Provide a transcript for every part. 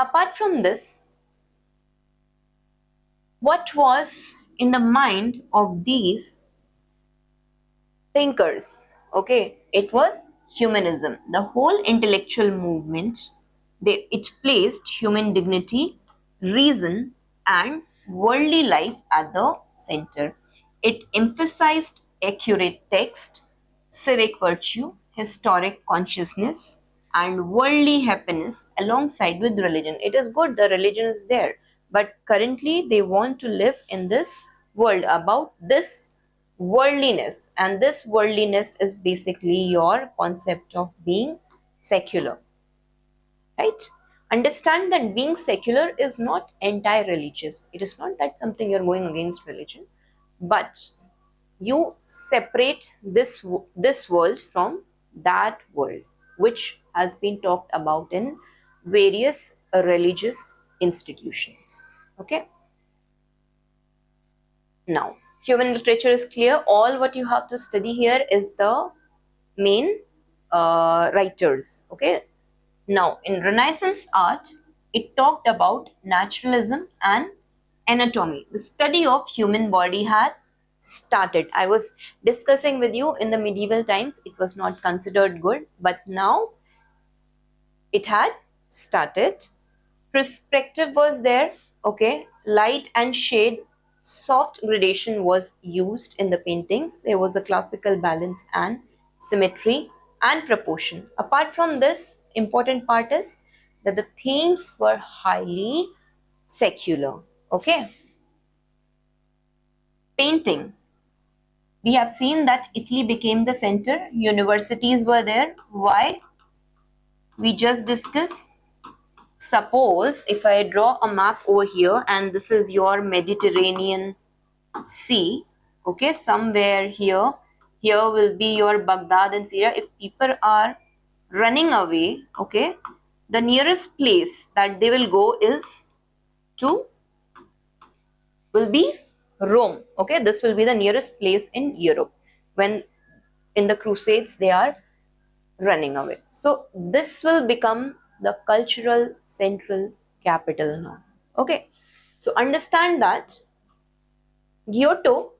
Apart from this, what was in the mind of these thinkers? Okay, it was humanism. The whole intellectual movement, it placed human dignity, reason, and worldly life at the center. It emphasized accurate text, civic virtue, historic consciousness, and worldly happiness alongside with religion. It is good the religion is there, but currently they want to live in this world about this worldliness, and this worldliness is basically your concept of being secular, right? Understand that being secular is not anti-religious. It is not that something you're going against religion, but you separate this world from that world, which has been talked about in various religious institutions. Okay, now human literature is clear. All what you have to study here is the main writers. Okay, now in Renaissance art, it talked about naturalism and anatomy. The study of human body had started. I was discussing with you in the medieval times, it was not considered good, but now it had started. Perspective was there. Okay, light and shade, soft gradation was used in the paintings. There was a classical balance and symmetry and proportion. Apart from this, important part is that the themes were highly secular. Okay, painting, we have seen that Italy became the center. Universities were there. Why? We just discussed. Suppose if I draw a map over here and this is your Mediterranean Sea, okay, somewhere here, here will be your Baghdad and Syria. If people are running away, okay, the nearest place that they will go is to, will be Rome. Okay, this will be the nearest place in Europe when in the Crusades they are running away. So this will become the cultural central capital now. Okay, so understand that Giotto,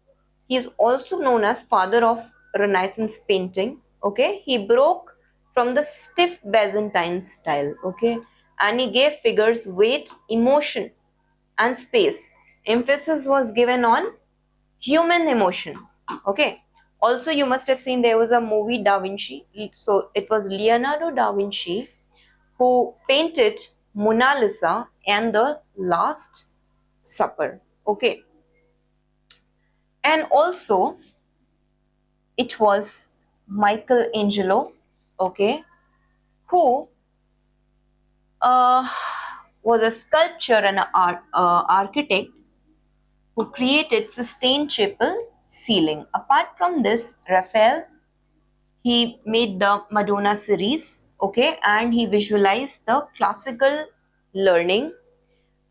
he is also known as father of Renaissance painting. Okay, he broke from the stiff Byzantine style. Okay, and he gave figures weight, emotion, and space. Emphasis was given on human emotion. Okay, also you must have seen there was a movie Da Vinci. So it was Leonardo da Vinci who painted Mona Lisa and the Last Supper. Okay, and also it was Michelangelo, okay, who uh, was a sculptor and an architect who created Sistine Chapel ceiling. Apart from this, Raphael, he made the Madonna series, okay, and he visualized the classical learning.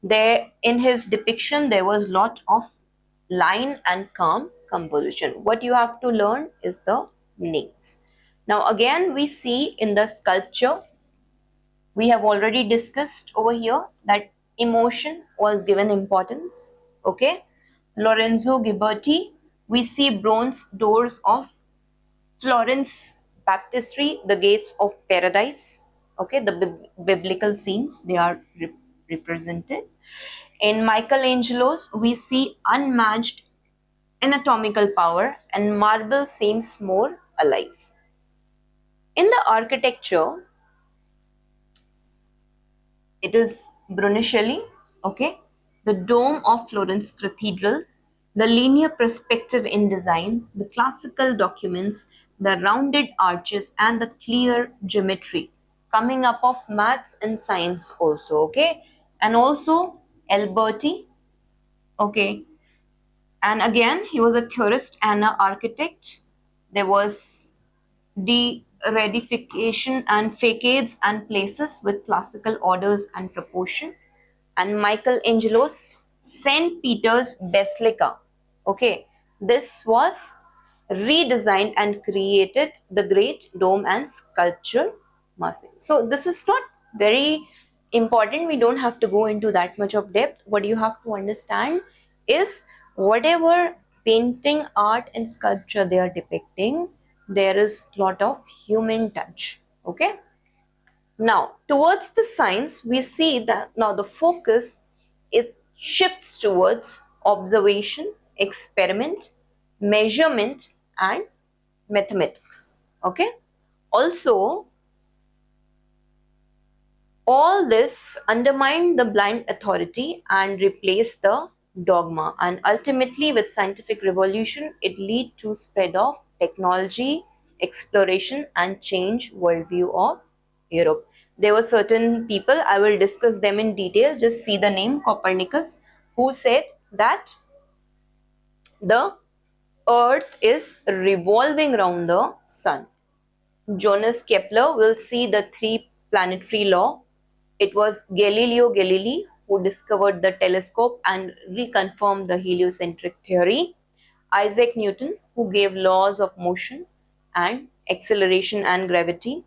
There in his depiction, there was lot of line and calm composition. What you have to learn is the names. Now again, we see in the sculpture, we have already discussed over here that emotion was given importance. Okay, Lorenzo Ghiberti, we see bronze doors of Florence Baptistry, the gates of paradise. Okay, the biblical scenes, they are represented. In Michelangelo's, we see unmatched anatomical power and marble seems more alive. In the architecture, it is Brunelleschi, okay, the dome of Florence Cathedral, the linear perspective in design, the classical documents, the rounded arches and the clear geometry coming up of maths and science also, okay, and also Alberti, okay, and again he was a theorist and an architect. There was de-redification and facades and places with classical orders and proportion. And Michelangelo's St. Peter's Basilica. Okay, this was redesigned and created the great dome and sculpture massing. So this is not very important, we don't have to go into that much of depth. What you have to understand is whatever painting, art and sculpture they are depicting, there is lot of human touch. Okay, now towards the science, we see that now the focus, it shifts towards observation, experiment, measurement and mathematics. Okay, also all this undermined the blind authority and replaced the dogma. And ultimately, with scientific revolution, it led to spread of technology, exploration, and change worldview of Europe. There were certain people, I will discuss them in detail. Just see the name Copernicus, who said that the Earth is revolving around the sun. Johannes Kepler will see the three planetary law. It was Galileo Galilei who discovered the telescope and reconfirmed the heliocentric theory. Isaac Newton, who gave laws of motion and acceleration and gravity.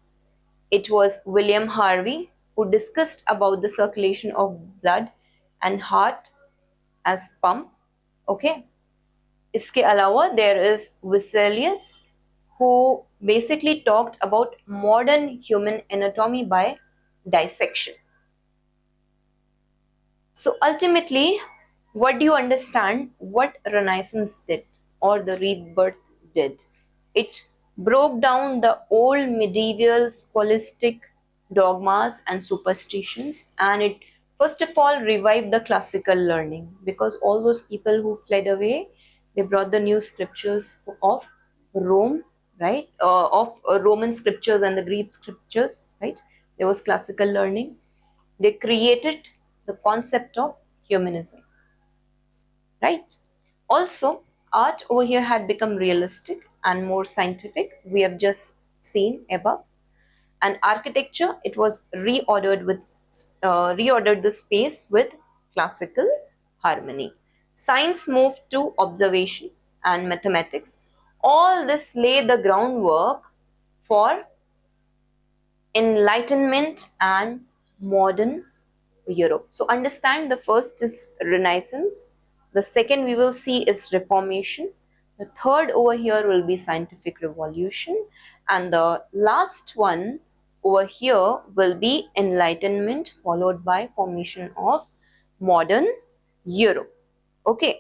It was William Harvey who discussed about the circulation of blood and heart as pump. Okay. इसके अलावा there is Vesalius who basically talked about modern human anatomy by dissection. So ultimately, what do you understand what Renaissance did or the rebirth did? It broke down the old medieval scholastic dogmas and superstitions, and it first of all revived the classical learning, because all those people who fled away, they brought the new scriptures of Rome, right? Of Roman scriptures and the Greek scriptures, right? There was classical learning. They created the concept of humanism, right? Also, art over here had become realistic and more scientific. We have just seen above. And architecture, it was reordered the space with classical harmony. Science moved to observation and mathematics. All this lay the groundwork for enlightenment and modern Europe. So understand, the first is Renaissance, the second we will see is Reformation, the third over here will be Scientific Revolution, and the last one over here will be Enlightenment, followed by formation of modern Europe. Okay.